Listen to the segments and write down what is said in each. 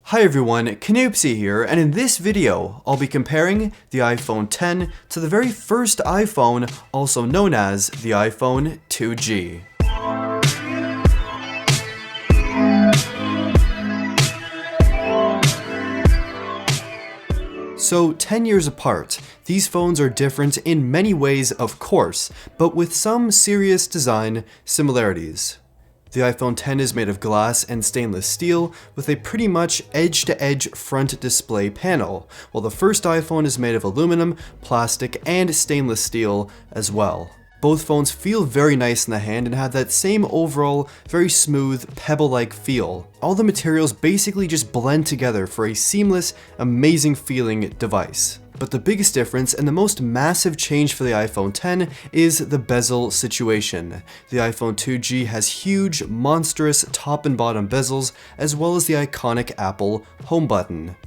Hi everyone, Canoopsy here, and in this video, I'll be comparing the iPhone X to the very first iPhone, also known as the iPhone 2G. So 10 years apart, these phones are different in many ways of course, but with some serious design similarities. The iPhone X is made of glass and stainless steel with a pretty much edge-to-edge front display panel, while the first iPhone is made of aluminum, plastic, and stainless steel as well. Both phones feel very nice in the hand and have that same overall, very smooth, pebble-like feel. All the materials basically just blend together for a seamless, amazing feeling device. But the biggest difference and the most massive change for the iPhone X is the bezel situation. The iPhone 2G has huge, monstrous top and bottom bezels, as well as the iconic Apple home button,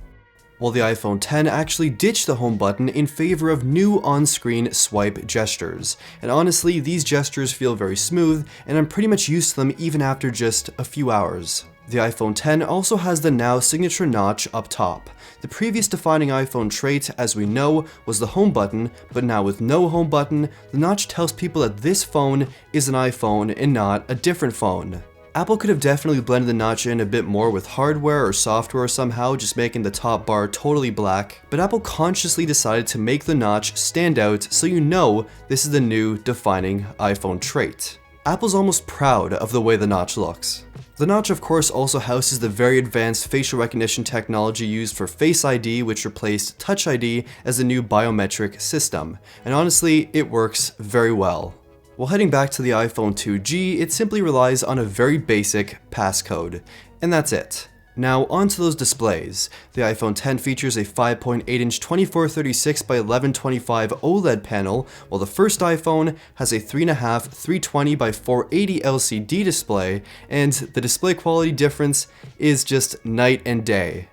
while the iPhone X actually ditched the home button in favor of new on-screen swipe gestures. And honestly, these gestures feel very smooth, and I'm pretty much used to them even after just a few hours. The iPhone X also has the now signature notch up top. The previous defining iPhone trait, as we know, was the home button, but now with no home button, the notch tells people that this phone is an iPhone and not a different phone. Apple could have definitely blended the notch in a bit more with hardware or software somehow, just making the top bar totally black, but Apple consciously decided to make the notch stand out so you know this is the new defining iPhone trait. Apple's almost proud of the way the notch looks. The notch of course also houses the very advanced facial recognition technology used for Face ID, which replaced Touch ID as the new biometric system, and honestly, it works very well. While heading back to the iPhone 2G, it simply relies on a very basic passcode, and that's it. Now onto those displays. The iPhone X features a 5.8-inch 2436 by 1125 OLED panel, while the first iPhone has a 3.5 320 by 480 LCD display, and the display quality difference is just night and day.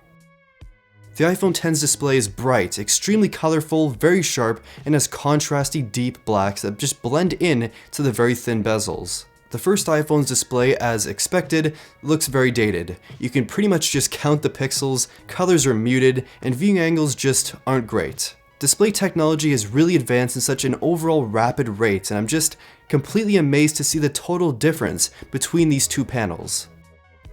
The iPhone X's display is bright, extremely colorful, very sharp, and has contrasty deep blacks that just blend in to the very thin bezels. The first iPhone's display, as expected, looks very dated. You can pretty much just count the pixels, colors are muted, and viewing angles just aren't great. Display technology has really advanced in such an overall rapid rate, and I'm just completely amazed to see the total difference between these two panels.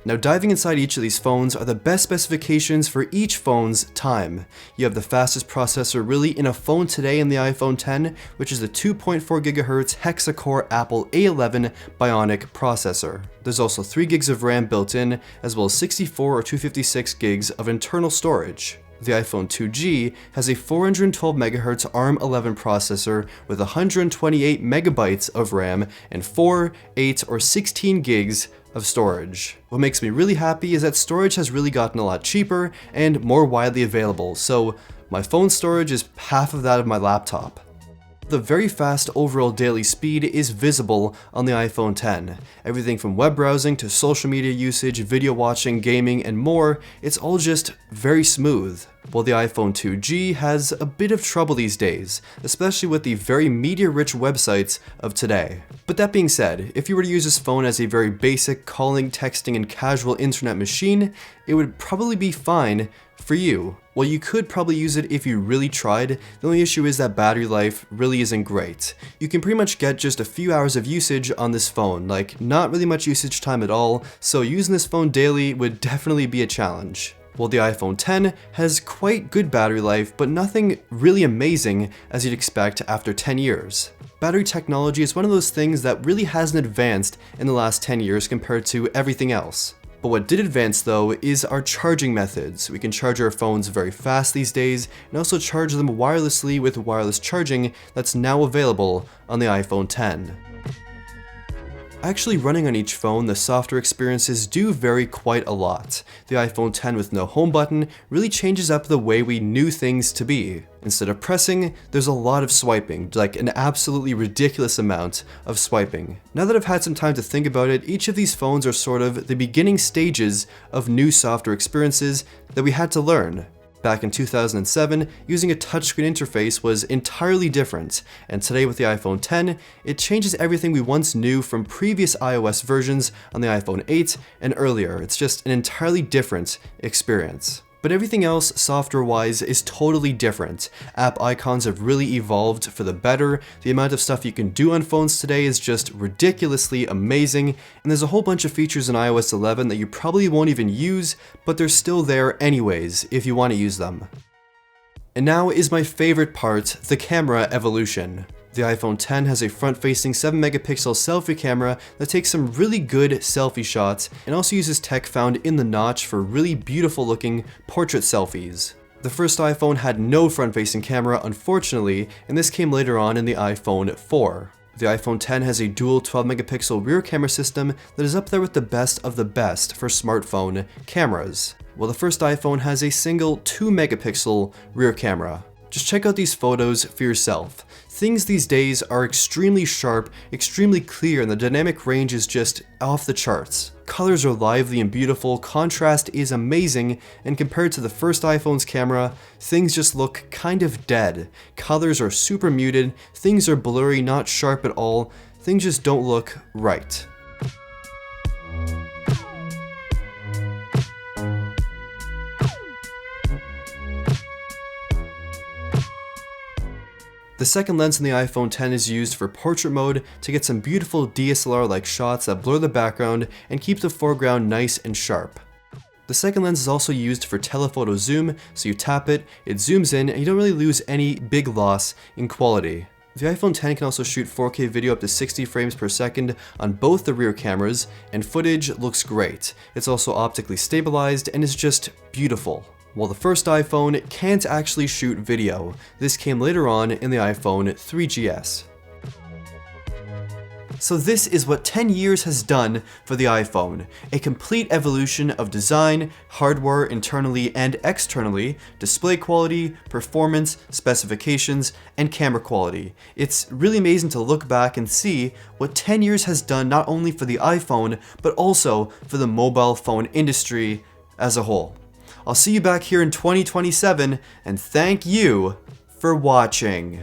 Now diving inside each of these phones are the best specifications for each phone's time. You have the fastest processor really in a phone today in the iPhone X, which is the 2.4 GHz hexa-core Apple A11 Bionic processor. There's also 3 gigs of RAM built in, as well as 64 or 256 gigs of internal storage. The iPhone 2G has a 412 MHz ARM11 processor with 128 MB of RAM and 4, 8, or 16 gigs of storage. What makes me really happy is that storage has really gotten a lot cheaper and more widely available, so my phone storage is half of that of my laptop. The very fast overall daily speed is visible on the iPhone X. Everything from web browsing to social media usage, video watching, gaming, and more, it's all just very smooth. While the iPhone 2G has a bit of trouble these days, especially with the very media-rich websites of today. But that being said, if you were to use this phone as a very basic calling, texting, and casual internet machine, it would probably be fine for you. Well, you could probably use it if you really tried. The only issue is that battery life really isn't great. You can pretty much get just a few hours of usage on this phone, like not really much usage time at all, so using this phone daily would definitely be a challenge. While the iPhone X has quite good battery life, but nothing really amazing as you'd expect after 10 years. Battery technology is one of those things that really hasn't advanced in the last 10 years compared to everything else. But what did advance though is our charging methods. We can charge our phones very fast these days and also charge them wirelessly with wireless charging that's now available on the iPhone X. Actually running on each phone, the software experiences do vary quite a lot. The iPhone X with no home button really changes up the way we knew things to be. Instead of pressing, there's a lot of swiping, like an absolutely ridiculous amount of swiping. Now that I've had some time to think about it, each of these phones are sort of the beginning stages of new software experiences that we had to learn. Back in 2007, using a touchscreen interface was entirely different, and today with the iPhone X, it changes everything we once knew from previous iOS versions on the iPhone 8 and earlier. It's just an entirely different experience. But everything else, software-wise, is totally different. App icons have really evolved for the better, the amount of stuff you can do on phones today is just ridiculously amazing, and there's a whole bunch of features in iOS 11 that you probably won't even use, but they're still there anyways, if you want to use them. And now is my favorite part, the camera evolution. The iPhone X has a front-facing 7-megapixel selfie camera that takes some really good selfie shots and also uses tech found in the notch for really beautiful-looking portrait selfies. The first iPhone had no front-facing camera, unfortunately, and this came later on in the iPhone 4. The iPhone X has a dual 12-megapixel rear camera system that is up there with the best of the best for smartphone cameras, while the first iPhone has a single 2-megapixel rear camera. Just check out these photos for yourself. Things these days are extremely sharp, extremely clear, and the dynamic range is just off the charts. Colors are lively and beautiful, contrast is amazing, and compared to the first iPhone's camera, things just look kind of dead. Colors are super muted, things are blurry, not sharp at all, things just don't look right. The second lens in the iPhone X is used for portrait mode to get some beautiful DSLR-like shots that blur the background and keep the foreground nice and sharp. The second lens is also used for telephoto zoom, so you tap it, it zooms in, and you don't really lose any big loss in quality. The iPhone X can also shoot 4K video up to 60 frames per second on both the rear cameras, and footage looks great. It's also optically stabilized and is just beautiful. While the first iPhone can't actually shoot video. This came later on in the iPhone 3GS. So this is what 10 years has done for the iPhone. A complete evolution of design, hardware internally and externally, display quality, performance, specifications, and camera quality. It's really amazing to look back and see what 10 years has done not only for the iPhone, but also for the mobile phone industry as a whole. I'll see you back here in 2027, and thank you for watching.